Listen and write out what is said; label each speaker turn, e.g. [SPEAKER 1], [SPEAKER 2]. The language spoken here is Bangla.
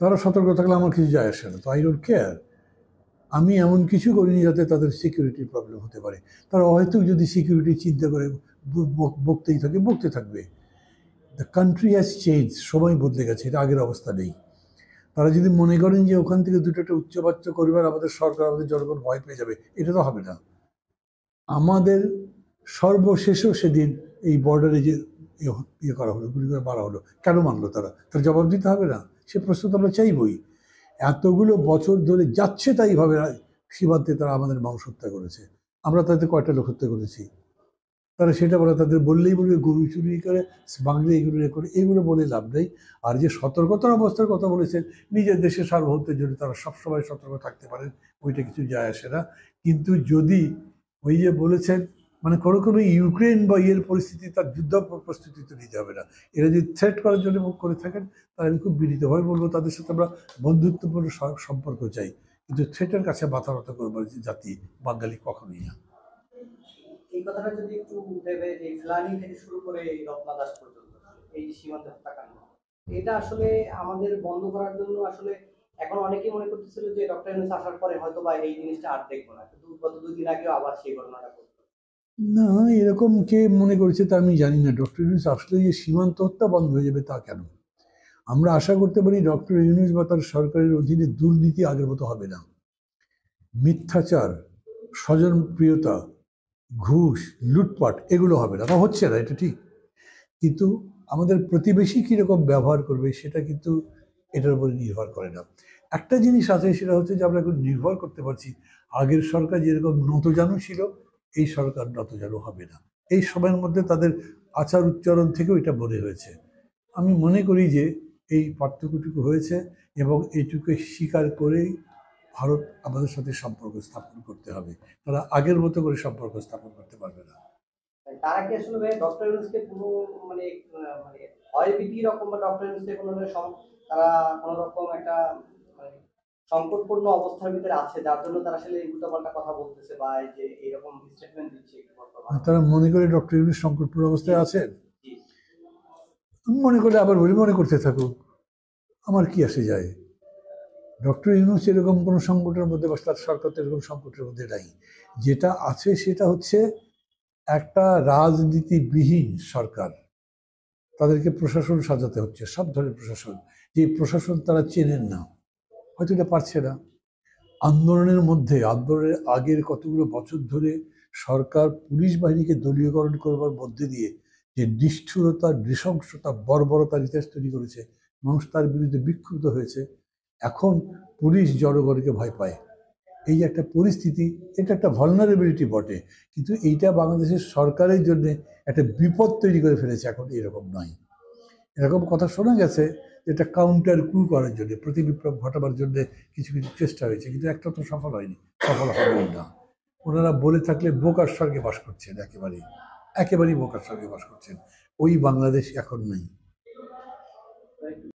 [SPEAKER 1] তারা সতর্ক থাকলে আমার কিছু যায় আসে না, তো আই ডোন্ট কেয়ার। আমি এমন কিছু করিনি যাতে তাদের সিকিউরিটির প্রবলেম হতে পারে। তারা হয়তো যদি সিকিউরিটি চিন্তা করে বকতেই থাকে, বকতে থাকবে। দ্য কান্ট্রি হ্যাজ চেঞ্জ, সময় বদলে গেছে, এটা আগের অবস্থা নেই। তারা যদি মনে করেন যে ওখান থেকে দুটো একটা উচ্চবাচ্য করবে আর আমাদের সরকার, আমাদের জনগণ ভয় পেয়ে যাবে, এটা তো হবে না। আমাদের সর্বশেষও সেদিন এই বর্ডারে যে ইয়ে করা হলো, গুলি করে মারা হলো, কেন মানলো তারা? তার জবাব দিতে হবে না? সে প্রশ্ন তো আমরা চাইবই। এতগুলো বছর ধরে যাচ্ছে তাইভাবে সীমান্তে তারা আমাদের মানুষ হত্যা করেছে। আমরা তাদের কয়টা লোক হত্যা করেছি? তারা সেটা বলে, তাদের বললেই বলবে গরু চুরি করে, বাংলা এগুলো করে, এগুলো বলে লাভ নেই। আর যে সতর্কতার অবস্থার কথা বলেছেন, নিজের দেশের সার্বভৌমত্বের জন্য তারা সবসময় সতর্ক থাকতে পারেন, ওইটা কিছু যায় আসে না। কিন্তু যদি ওই যে বলেছেন, মানে কোনো ইউক্রেন বা ইয়ের পরিস্থিতি, তার যুদ্ধ প্রস্তুতি তো নিতে হবে না। এরা যদি থ্রেট করার জন্য করে থাকেন, তাহলে আমি খুব বিনীতভাবে বলবো তাদের সাথে আমরা বন্ধুত্বপূর্ণ সম্পর্ক চাই, কিন্তু থ্রেটের কাছে মাথা নত করবার জাতি বাঙালি কখনোই না।
[SPEAKER 2] এই কথাটা যদি একটু ভেবে, যে ফেলানি থেকে শুরু করে রত্না দাস পর্যন্ত এই যে সীমান্ত হত্যাকাণ্ড, এটা আসলে আমাদের বন্ধ করার জন্য আসলে এখন অনেকেই মনে করতেছিল যে ডক্টর ইউনূস আসার পরে হয়তো বা এই জিনিসটা আর দেখবো না, কিন্তু গত 2 দিন আগেও আবার সেই ঘটনাটা ঘটলো।
[SPEAKER 1] না, এরকম কে মনে করেছে তা আমি জানি না। ডক্টর ইউনূস আসলে যে সীমান্ত হত্যা বন্ধ হয়ে যাবে তা কেন? আমরা আশা করতে পারি ডক্টর ইউনূস বা তার সরকারের অধীনে দুর্নীতি আগের মতো হবে না। মিথ্যাচার, স্বজনপ্রিয়তা, ঘুষ, লুটপাট, এগুলো হবে না, বা হচ্ছে না, এটা ঠিক। কিন্তু আমাদের প্রতিবেশী কীরকম ব্যবহার করবে সেটা কিন্তু এটার উপরে নির্ভর করে না। একটা জিনিস আছে, সেটা হচ্ছে যে আমরা এখন নির্ভর করতে পারছি, আগের সরকার যেরকম নতজানু ছিল, এই সরকার নতজানু হবে না। এই সময়ের মধ্যে তাদের আচার উচ্চারণ থেকেও এটা মনে হয়েছে। আমি মনে করি যে এই পার্থক্যটুকু হয়েছে, এবং এইটুকু স্বীকার করেই ভারত আমাদের সাথে সম্পর্ক স্থাপন করতে হবে। তারা আগের মতো করে সম্পর্ক স্থাপন করতে পারবে না।
[SPEAKER 2] তারা কি আসলে ডক্টর ইউনূসকে কোনো মানে মানে ভয়ভীতি রকম, বা ডক্টর ইউনূসকে কোনো তারা কোনো রকম একটা মানে সংকটপূর্ণ অবস্থার ভিতরে আছে, যার জন্য তারা আসলে উল্টাপাল্টা কথা বলতেছে বা এই যে এরকম স্টেটমেন্ট দিচ্ছে বর্তমানে?
[SPEAKER 1] তারা মনে করে ডক্টর ইউনূস সংকটপূর্ণ অবস্থায় আছেন? আমি মনে করলে আবার বলি, মনে করতে থাকুক, আমার কি আসে যায়? ডক্টর ইউনূস এরকম কোনো সংকটের মধ্যে, বা তার সরকার তো এরকম সংকটের মধ্যে নাই। যেটা আছে সেটা হচ্ছে একটা রাজনীতিবিহীন সরকার। তাদেরকে প্রশাসন সাজাতে হচ্ছে, সব ধরনের প্রশাসন, যে প্রশাসন তারা চেনেন না, হয়তো এটা পারছে না। আন্দোলনের মধ্যে, আন্দোলনের আগের কতগুলো বছর ধরে সরকার পুলিশ বাহিনীকে দলীয়করণ করবার মধ্যে দিয়ে যে নিষ্ঠুরতা, নৃশংসতা, বর্বরতার ইতিহাস তৈরি করেছে, মানুষ তার বিরুদ্ধে বিক্ষুব্ধ হয়েছে। এখন পুলিশ জনগণকে ভয় পায়। এই যে একটা পরিস্থিতি, এটা একটা ভালনারেবিলিটি বটে, কিন্তু এইটা বাংলাদেশের সরকারের জন্য একটা বিপদ তৈরি করে ফেলেছে। এখন এরকম নয়। এরকম কথা শোনা গেছে, এটা কাউন্টার কু করার জন্য, প্রতিবিপ্লব ঘটাবার জন্য কিছু কিছু চেষ্টা হয়েছে, কিন্তু একটা তো সফল হয়নি, সফল হবেই না। ওনারা বলে থাকলে বোকার স্বর্গে বাস করছেন, একেবারেই বোকার স্বর্গে বাস করছেন। ওই বাংলাদেশ এখন নেই।